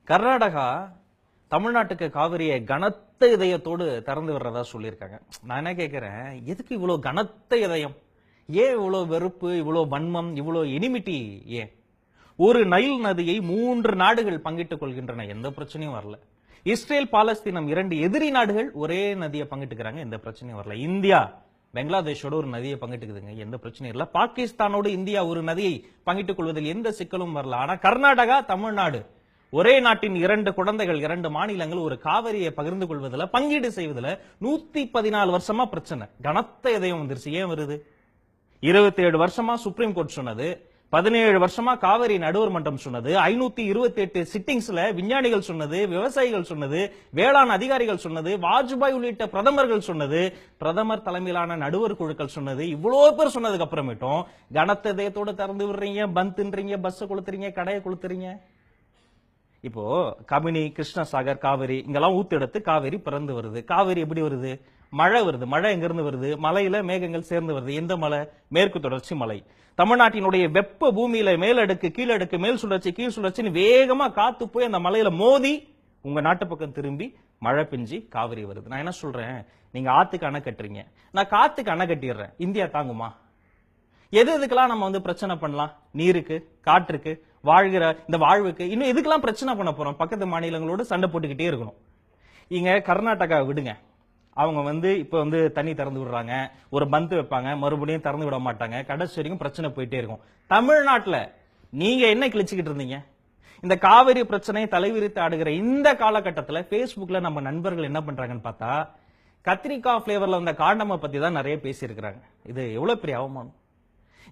கர்நாடகா தமிழ்நாட்டுக்கு காவிரியை கனத்த இதயத்தோடு திறந்து விடுறதா சொல்லியிருக்காங்க. நான் என்ன கேட்கிறேன், எதுக்கு இவ்வளவு கனத்த இதயம்? ஏன் இவ்வளவு வெறுப்பு, இவ்வளவு வன்மம், இவ்வளவு எனிமிட்டி? ஏன் ஒரு நைல் நதியை 3 நாடுகள் பங்கிட்டுக் கொள்கின்றன, எந்த பிரச்சனையும் வரல. இஸ்ரேல் பாலஸ்தீனம் 2 எதிரி நாடுகள் ஒரே நதியை பங்கிட்டுக்கிறாங்க, எந்த பிரச்சனையும் வரல. இந்தியா பங்களாதேஷோட ஒரு நதியை பங்கிட்டுக்குதுங்க, எந்த பிரச்சனையும் இல்ல. பாகிஸ்தானோடு இந்தியா ஒரு நதியை பங்கிட்டுக் கொள்வதில் எந்த சிக்கலும் வரல. ஆனா கர்நாடகா, தமிழ்நாடு ஒரே நாட்டின் 2 குழந்தைகள், 2 மாநிலங்கள் ஒரு காவிரியை பகிர்ந்து கொள்வதில், பங்கீடு செய்வதில் 114 வருஷமா பிரச்சனை. கனத்த இதயம் வந்துருச்சு. ஏன் வருது? 27 வருஷமா சுப்ரீம் கோர்ட் சொன்னது, 17 வருஷமா காவிரி நடுவர் மன்றம் சொன்னது, 528 சிட்டிங்ஸ்ல விஞ்ஞானிகள் சொன்னது, விவசாயிகள் சொன்னது, வேளாண் அதிகாரிகள் சொன்னது, வாஜ்பாய் உள்ளிட்ட பிரதமர்கள் சொன்னது, பிரதமர் தலைமையிலான நடுவர் குழுக்கள் சொன்னது, இவ்வளவு பேர் சொன்னதுக்கு அப்புறமேட்டும் கனத்த இதயத்தோட திறந்து விடுறீங்க, பந்துன்றீங்க, பஸ் கொளுத்துறீங்க, கடையை கொளுத்துறீங்க. இப்போ கபினி, கிருஷ்ணசாகர், காவிரி இங்கெல்லாம் ஊத்தெடுத்து காவிரி பிறந்து வருது. காவிரி எப்படி வருது? மழை வருது. மழை எங்க இருந்து வருது? மலையில மேகங்கள் சேர்ந்து வருது. எந்த மலை? மேற்கு தொடர்ச்சி மலை. தமிழ்நாட்டினுடைய வெப்ப பூமியில மேலடுக்கு, கீழடுக்கு, மேல் சுழற்சி, கீழ் சுழற்சின்னு வேகமா காத்து போய் அந்த மலையில மோதி உங்க நாட்டு பக்கம் திரும்பி மழை பெஞ்சி காவிரி வருது. நான் என்ன சொல்றேன், நீங்க ஆத்துக்கு அணை கட்டுறீங்க, நான் காத்துக்கு அணை கட்டிடுறேன். இந்தியா தாங்குமா? எதுக்கெல்லாம் நம்ம பிரச்சனை பண்ணலாம்? நீருக்கு, காற்றுக்கு, வாழ்கிற இந்த வாழ்வுக்கு இன்னும் எதுக்கெல்லாம் பிரச்சனை பண்ண போறோம்? பக்கத்து மாநிலங்களோடு சண்டை போட்டுக்கிட்டே இருக்கணும். இங்க கர்நாடகா விடுங்க, அவங்க இப்ப தண்ணி திறந்து விடுறாங்க, ஒரு பந்து வைப்பாங்க, மறுபடியும் திறந்து விட மாட்டாங்க, கடைசி வரைக்கும் பிரச்சனை போயிட்டே இருக்கும். தமிழ்நாட்டுல நீங்க என்ன கிழிச்சுக்கிட்டு இருந்தீங்க? இந்த காவிரி பிரச்சனையை தலைவிரித்து ஆடுகிற இந்த காலகட்டத்தில் பேஸ்புக்ல நம்ம நண்பர்கள் என்ன பண்றாங்கன்னு பார்த்தா, கத்திரிக்காய் பிளேவர்ல வந்த காண்டமை பத்தி தான் நிறைய பேசி இருக்கிறாங்க. இது எவ்வளவு பெரிய அவமானம்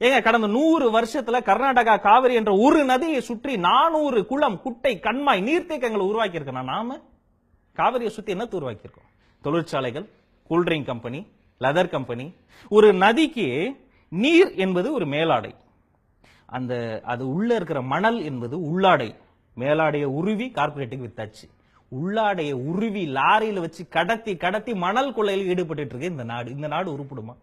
ஏங்க! கடந்த 100 வருஷத்துல கர்நாடகா காவிரி என்ற ஒரு நதியை சுற்றி 400 குளம், குட்டை, கண்மாய், நீர்த்தேக்கங்களை உருவாக்கி இருக்கோம். நாம காவிரியை சுத்தி என்ன உருவாக்கி இருக்கோம்? தொழிற்சாலைகள், கூல்ட்ரிங்க் கம்பெனி, லெதர் கம்பெனி. ஒரு நதிக்கு நீர் என்பது ஒரு மேலாடை, அது உள்ள இருக்கிற மணல் என்பது உள்ளாடை. மேலாடைய உருவி கார்பரேட்டுக்கு வித்தாச்சு, உள்ளாடைய உருவி லாரியில வச்சு கடத்தி கடத்தி மணல் கொள்ளையில் ஈடுபட்டு இருக்கு இந்த நாடு. இந்த நாடு உருப்படுமா?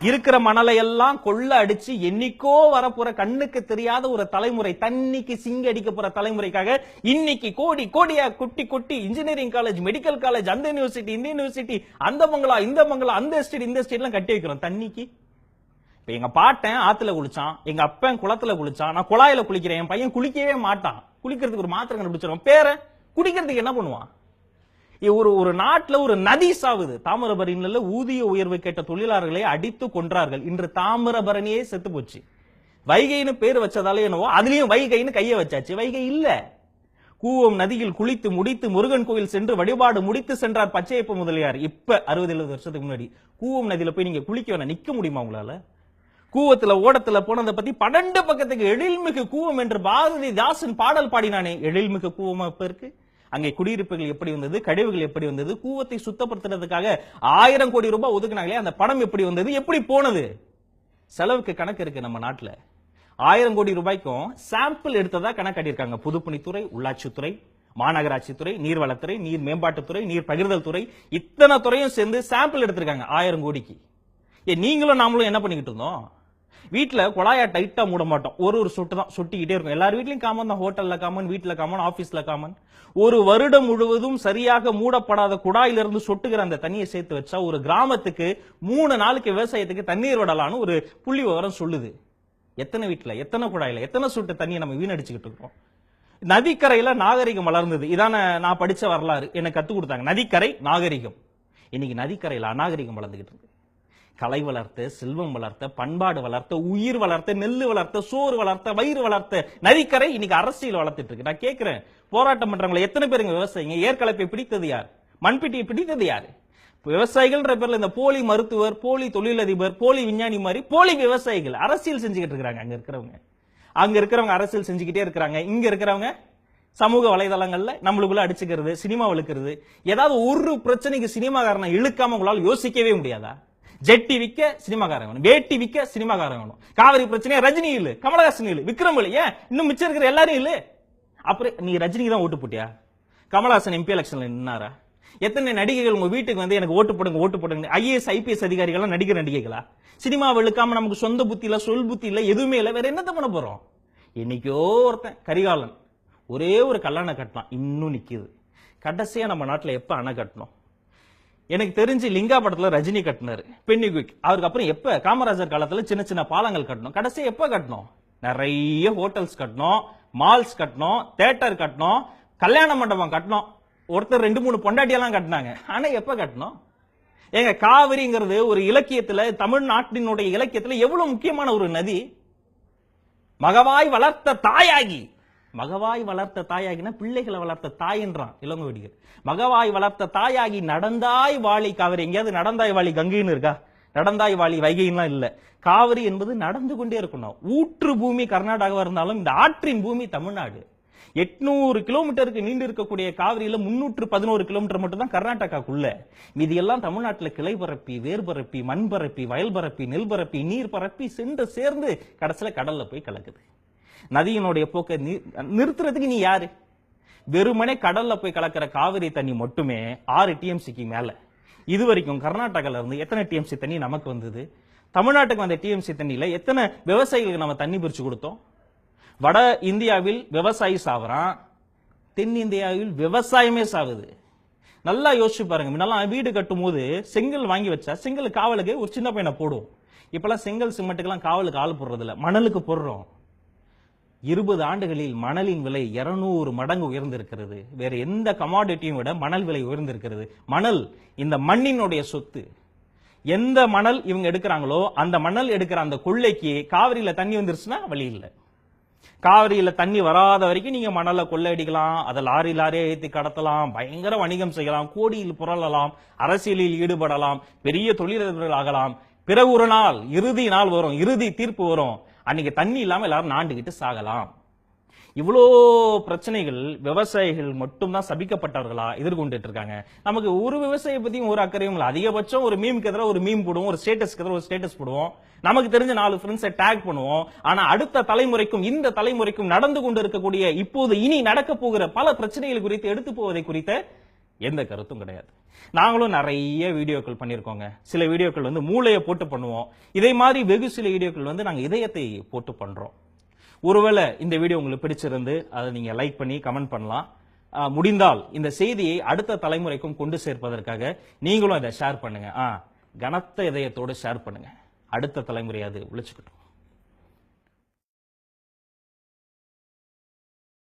இருக்கிற மணலை எல்லாம் கொள்ள அடிச்சு என்னைக்கோ வரப்போற கண்ணுக்கு தெரியாத ஒரு தலைமுறை, தண்ணிக்கு சிங்க அடிக்க போற தலைமுறைக்காக இன்னைக்கு கோடி கோடியா கொட்டி கொட்டி இன்ஜினியரிங் காலேஜ், மெடிக்கல் காலேஜ், அந்த யூனிவர்சிட்டி, இந்த யூனிவர்சிட்டி, அந்த பங்களா, இந்த பங்களா, அந்த எஸ்டேட், இந்த எஸ்டேட் எல்லாம் கட்டி வைக்கிறோம் தண்ணிக்கு. இப்ப எங்க பாட்டன் ஆத்துல குளிச்சான், எங்க அப்பன் குளத்துல குளிச்சான், நான் குழாயில குளிக்கிறேன். என் பையன் குளிக்கவே மாட்டான், குளிக்கிறதுக்கு ஒரு மாத்திரை கண்டுபிடிச்சிருவோம். பேர குடிக்கிறதுக்கு என்ன பண்ணுவான்? ஒரு நாட்டில் ஒரு நதி சாவுது. தாமிரபரணியில ஊதிய உயர்வு கேட்ட தொழிலாளர்களை அடித்து கொன்றார்கள். இன்று தாமிரபரணியே செத்து போச்சு. வைகைன்னு பேர் வச்சதாலே என்னவோ அதுலயும் வைகைன்னு கைய வச்சாச்சு. வைகை இல்ல. கூவம் நதியில் குளித்து முடித்து முருகன் கோயில் சென்று வழிபாடு முடித்து சென்றார் பச்சையப்ப முதலியார். இப்ப 60-70 வருஷத்துக்கு முன்னாடி கூவம் நதியில போய் நீங்க குளிக்க வேணா, நிக்க முடியுமா உங்களால? கூவத்துல ஓடத்துல போனதை பத்தி 12 பக்கத்துக்கு எழில்மிகு கூவம் என்று பாரதிதாசன் பாடல் பாடினானே, எழில்மிகு கூவமா இப்ப இருக்கு? அங்கே குடியிருப்புகள் எப்படி வந்தது, கழிவுகள் எப்படி வந்தது, கூவத்தை சுத்தப்படுத்துறதுக்காக 1000 கோடி ரூபாய் ஒதுக்குனாங்களே, அந்த பணம் எப்படி வந்தது, எப்படி போனது? செலவுக்கு கணக்கு இருக்கு நம்ம நாட்டுல. 1000 கோடி ரூபாய்க்கும் சாம்பிள் எடுத்ததா கணக்கு காட்டியிருக்காங்க. பொதுப்பணித்துறை, உள்ளாட்சித்துறை, மாநகராட்சித்துறை, நீர்வளத்துறை, நீர் மேம்பாட்டுத்துறை, நீர் பகிர்தல் துறை, இத்தனை துறையும் சேர்ந்து சாம்பிள் எடுத்திருக்காங்க 1000 கோடிக்கு. நீங்களும் நாமளும் என்ன பண்ணிக்கிட்டு இருந்தோம்? வீட்டுல குழாயா டைட்டா மூட மாட்டோம், ஒரு சொட்டு தான் சொட்டிக்கிட்டே இருக்கும். எல்லார் வீட்லயும் காமன் தான், ஹோட்டல்ல காமன், வீட்டுல காமன், ஆபீஸ்ல காமன். ஒரு வருடம் முழுவதும் சரியாக மூடப்படாத குழாயிலிருந்து சொட்டுகிற அந்த தண்ணியை சேர்த்து வச்சா ஒரு கிராமத்துக்கு 3 நாளுக்கு விவசாயத்துக்கு தண்ணீர் விடலான்னு ஒரு புள்ளி விவரம் சொல்லுது. எத்தனை வீட்டுல, எத்தனை குழாயில, எத்தனை சொட்டு தண்ணியை நம்ம வீணடிச்சுக்கிட்டு இருக்கோம்? நதிக்கரையில நாகரிகம் வளர்ந்தது. இதான நான் படிச்ச வரலாறு, எனக்கு கத்து கொடுத்தாங்க. நதிக்கரை நாகரிகம். இன்னைக்கு நதிக்கரையில அநாகரிகம் வளர்ந்துகிட்டு இருக்கு. கலை வளர்த்த, செல்வம் வளர்த்த, பண்பாடு வளர்த்த, உயிர் வளர்த்த, நெல்லு வளர்த்த, சோறு வளர்த்த, வயிறு வளர்த்த நதிக்கரை இன்னைக்கு அரசியல் வளர்த்துட்டு இருக்கு. நான் கேட்கிறேன், போராட்டம் பண்றவங்களை எத்தனை பேருங்க விவசாயிங்க? ஏற்கலப்பை பிடித்தது யார்? மண்பிட்டியை பிடித்தது யாரு? விவசாயிகள்ன்ற பேர்ல இந்த போலி மருத்துவர், போலி தொழிலதிபர், போலி விஞ்ஞானி மாதிரி போலி விவசாயிகள் அரசியல் செஞ்சுக்கிட்டு இருக்காங்க. அங்க இருக்கிறவங்க அரசியல் செஞ்சுக்கிட்டே இருக்கிறாங்க. இங்க இருக்கிறவங்க சமூக வலைதளங்கள்ல நம்மளுக்குள்ள அடிச்சுக்கிறது, சினிமா இழுக்கிறது. ஏதாவது ஒரு பிரச்சனைக்கு சினிமாக்காரனை இழுக்காம உங்களால் யோசிக்கவே முடியாதா? ஜெட்டி விக்க சினிமாக்காரன் வேணும், வேட்டி விக்க சினிமாக்காரன் வேணும். காவிரி பிரச்சனை ரஜினி இல்ல, கமலஹாசன் இல்ல, விக்ரம் இல்ல, ஏன் இன்னும் மிச்சம் இருக்கிற எல்லாரும் இல்ல? அப்புறம் நீ ரஜினிக்கு தான் ஓட்டு போட்டியா? கமலஹாசன் எம்பி எலெக்ஷன்ல நின்னாரா? எத்தனை நடிகைகள் உங்க வீட்டுக்கு எனக்கு ஓட்டு போடுங்க, ஓட்டு போடுங்க? ஐஏஎஸ் ஐபிஎஸ் அதிகாரிகள் நடிகர் நடிகைகளா? சினிமா வெளுக்காம நமக்கு சொந்த புத்தி இல்ல, சொல் புத்தி இல்ல, எதுவுமே இல்ல, வேற என்னத்த பண்ண போறோம்? என்னைக்கோ ஒருத்தன் கரிகாலன் ஒரே ஒரு கல்லணை கட்டலாம், இன்னும் நிக்குது. கடைசியா நம்ம நாட்டுல எப்ப அணை கட்டணும்? எனக்கு தெரிஞ்சு லிங்கா படத்துல ரஜினி கட்டினாரு பென்னிகுயிக். அவருக்கு அப்புறம் எப்ப காமராஜர் காலத்துல சின்ன சின்ன பாலங்கள் கட்டணும். கடைசியா எப்ப கட்டணும்? நிறைய ஹோட்டல்ஸ் கட்டணும், மால்ஸ் கட்டணும், தியேட்டர் கட்டணும், கல்யாண மண்டபம் கட்டணும். ஒருத்தர் 2-3 பொண்டாட்டியெல்லாம் கட்டினாங்க. ஆனா எப்ப கட்டணும்? ஏங்க, காவிரிங்கிறது ஒரு இலக்கியத்துல, தமிழ்நாட்டினுடைய இலக்கியத்துல எவ்வளவு முக்கியமான ஒரு நதி. மகவாய் வளர்த்த தாயாகி, மகவாய் வளர்த்த தாயாகினா பிள்ளைகளை வளர்த்த தாயின்றான் இளங்கோவடிகள். மகவாய் வளர்த்த தாயாகி நடந்தாய் வாழி காவிரி. எங்கேயாவது நடந்தாய் வாழி கங்கைன்னு இருக்கா? நடந்தாய் வாழி வைகைலாம் இல்ல. காவிரி என்பது நடந்து கொண்டே இருக்கணும். ஊற்று பூமி கர்நாடகாவா இருந்தாலும் இந்த ஆற்றின் பூமி தமிழ்நாடு. 800 கிலோமீட்டருக்கு நீண்டு இருக்கக்கூடிய காவிரியில 311 கிலோமீட்டர் மட்டும் தான் கர்நாடகாக்குள்ள. மீதி எல்லாம் தமிழ்நாட்டுல கிளை பரப்பி, வேர் பரப்பி, மண் பரப்பி, வயல் பரப்பி, நெல் பரப்பி, நீர் பரப்பி சென்று சேர்ந்து கடைசியில கடல்ல போய் கலக்குது. நதியினுடைய போக்கை நிறுத்துறதுக்கு நீ யாரு? வெறுமனே கடல்ல போய் கலக்கிற காவிரி தண்ணி மட்டுமே 6 டிஎம்சிக்கு மேல. இது வரைக்கும் கர்நாடகால இருந்து எத்தனை டிஎம்சி தண்ணி நமக்கு வந்தது? தமிழ்நாட்டுக்கு வந்த டிஎம்சி தண்ணியில எத்தனை விவசாயிகளுக்கு நம்ம தண்ணி பிரிச்சு கொடுத்தோம்? வட இந்தியாவில் விவசாயி சாவறான், தென் இந்தியாவில் விவசாயமே சாவுது. நல்லா யோசிச்சு பாருங்க. முன்னெல்லாம் வீடு கட்டும் போது செங்கல் வாங்கி வச்சா செங்கல் காவலுக்கு ஒரு சின்ன பையனை போடுவோம். இப்பெல்லாம் செங்கல் சிமெண்ட்டுக்கெல்லாம் காவலுக்கு ஆள் போடுறது இல்ல, மணலுக்கு போடுறோம். 20 ஆண்டுகளில் மணலின் விலை 200 மடங்கு உயர்ந்திருக்கிறது. வேற எந்த கமாடிட்டியும் விட மணல் விலை உயர்ந்திருக்கிறது. மணல் இந்த மண்ணினுடைய சொத்து. எந்த மணல் இவங்க எடுக்கிறாங்களோ அந்த மணல் எடுக்கிற அந்த கொள்ளைக்கு காவிரியில தண்ணி வந்துருச்சுன்னா வழி இல்லை. காவிரியில தண்ணி வராத வரைக்கும் நீங்க மணலை கொள்ளையடிக்கலாம், அதை லாரியா ஏற்றி கடத்தலாம், பயங்கர வணிகம் செய்யலாம், கோடியில் புரளலாம், அரசியலில் ஈடுபடலாம், பெரிய தொழிலதிபர்கள் ஆகலாம். பிறகு ஒரு நாள் இறுதி நாள் வரும், இறுதி தீர்ப்பு வரும். அன்னைக்கு தண்ணி இல்லாம எல்லாரும் நாண்டுகிட்டு சாகலாம். இவ்வளோ பிரச்சனைகள் விவசாயிகள் மட்டும்தான் சபிக்கப்பட்டவர்களா எதிர்கொண்டுட்டு இருக்காங்க. நமக்கு ஒரு விவசாயியை பத்தியும் ஒரு அக்கறையும் இல்லை. அதிகபட்சம் ஒரு மீமுக்கு எதிராக ஒரு மீம் போடுவோம், ஒரு ஸ்டேட்டஸ்க்கு எதிராக ஒரு ஸ்டேட்டஸ் போடுவோம், நமக்கு தெரிஞ்ச 4 ஃப்ரெண்ட்ஸை டேக் பண்ணுவோம். ஆனா அடுத்த தலைமுறைக்கும் இந்த தலைமுறைக்கும் நடந்து கொண்டு இருக்கக்கூடிய இப்போது இனி நடக்க போகிற பல பிரச்சனைகள் குறித்து எடுத்து போவதை குறித்த எந்த கருத்தும் கிடையாது. நாங்களும் நிறைய வீடியோக்கள் பண்ணிருக்கோங்க. சில வீடியோக்கள் வந்து மூளையை போட்டு பண்ணுவோம். இதே மாதிரி வெகு சில வீடியோக்கள் வந்து நாங்க இதயத்தை போட்டு பண்றோம். ஒருவேளை இந்த வீடியோ உங்களுக்கு பிடிச்சிருந்து அதை நீங்க லைக் பண்ணி கமெண்ட் பண்ணலாம். முடிந்தால் இந்த செய்தியை அடுத்த தலைமுறைக்கும் கொண்டு சேர்ப்பதற்காக நீங்களும் அதை ஷேர் பண்ணுங்க. கனத்த இதயத்தோடு ஷேர் பண்ணுங்க. அடுத்த தலைமுறை அது உழைச்சுக்கிட்டோம்.